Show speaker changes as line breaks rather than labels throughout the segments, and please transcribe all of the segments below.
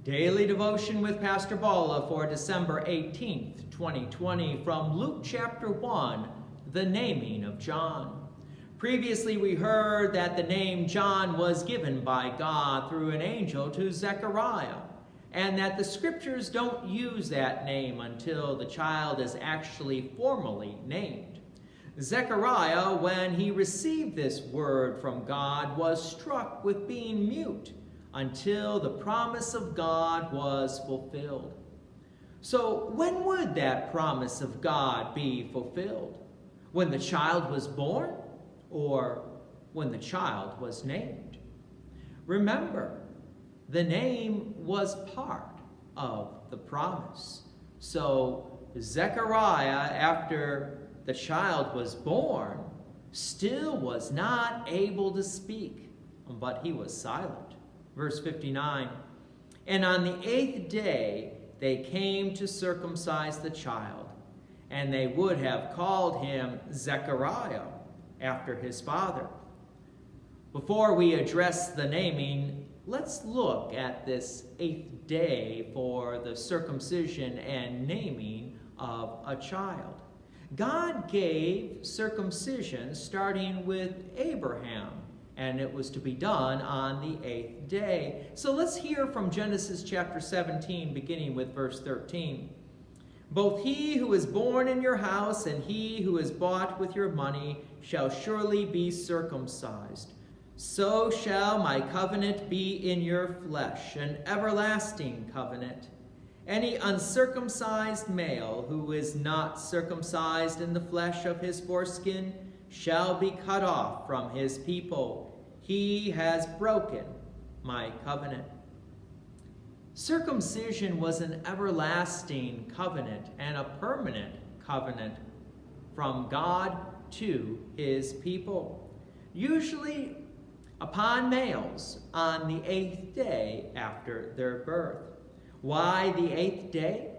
Daily Devotion with Pastor Balla for December 18th, 2020, from Luke chapter 1, the naming of John. Previously we heard that the name John was given by God through an angel to Zechariah, and that the scriptures don't use that name until the child is actually formally named. Zechariah, when he received this word from God, was struck with being mute until the promise of God was fulfilled. So when would that promise of God be fulfilled? When the child was born, or when the child was named? Remember, the name was part of the promise. So Zechariah, after the child was born, still was not able to speak, but he was silent. Verse 59, and on the 8th day they came to circumcise the child, and they would have called him Zechariah after his father. Before we address the naming, let's look at this 8th day for the circumcision and naming of a child. God gave circumcision starting with Abraham, and it was to be done on the 8th day. So let's hear from Genesis chapter 17, beginning with verse 13. Both he who is born in your house and he who is bought with your money shall surely be circumcised. So shall my covenant be in your flesh, an everlasting covenant. Any uncircumcised male who is not circumcised in the flesh of his foreskin shall be cut off from his people. He has broken my covenant. Circumcision was an everlasting covenant and a permanent covenant from God to his people, usually upon males on the 8th day after their birth. Why the 8th day?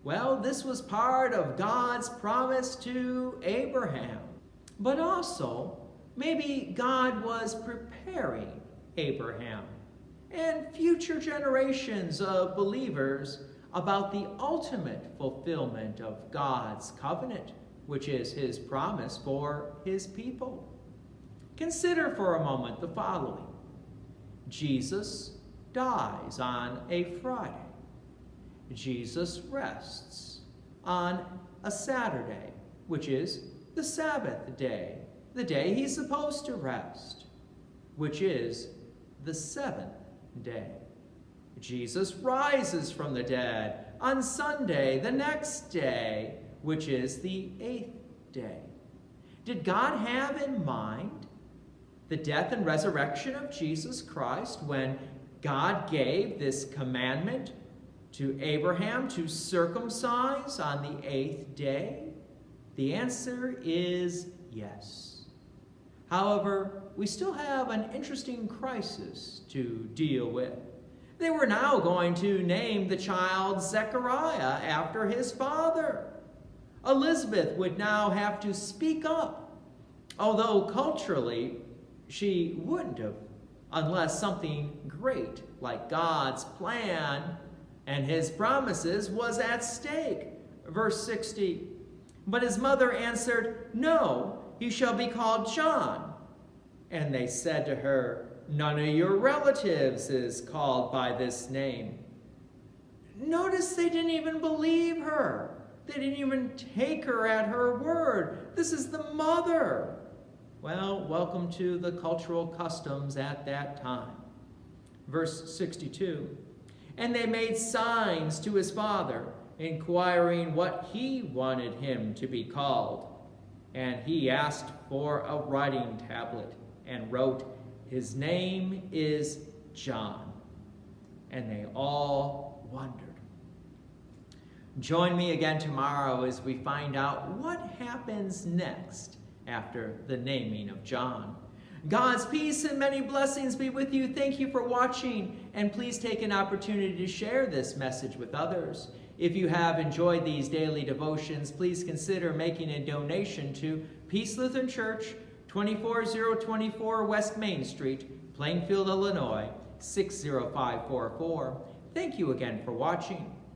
Well, this was part of God's promise to Abraham. But also, maybe God was preparing Abraham and future generations of believers about the ultimate fulfillment of God's covenant, which is his promise for his people. Consider for a moment the following. Jesus dies on a Friday. Jesus rests on a Saturday, which is the Sabbath day, the day he's supposed to rest, which is the 7th day. Jesus rises from the dead on Sunday, the next day, which is the 8th day. Did God have in mind the death and resurrection of Jesus Christ when God gave this commandment to Abraham to circumcise on the 8th day? The answer is yes. However, we still have an interesting crisis to deal with. They were now going to name the child Zechariah after his father. Elizabeth would now have to speak up, although culturally she wouldn't have, unless something great like God's plan and his promises was at stake. Verse 60, but his mother answered, no, he shall be called John. And they said to her, none of your relatives is called by this name. Notice they didn't even believe her. They didn't even take her at her word. This is the mother. Well, welcome to the cultural customs at that time. Verse 62, and they made signs to his father, inquiring what he wanted him to be called. And he asked for a writing tablet and wrote, his name is John. And they all wondered. Join me again tomorrow as we find out what happens next after the naming of John. God's peace and many blessings be with you. Thank you for watching, and please take an opportunity to share this message with others. If you have enjoyed these daily devotions, please consider making a donation to Peace Lutheran Church, 24024 West Main Street, Plainfield, Illinois, 60544. Thank you again for watching.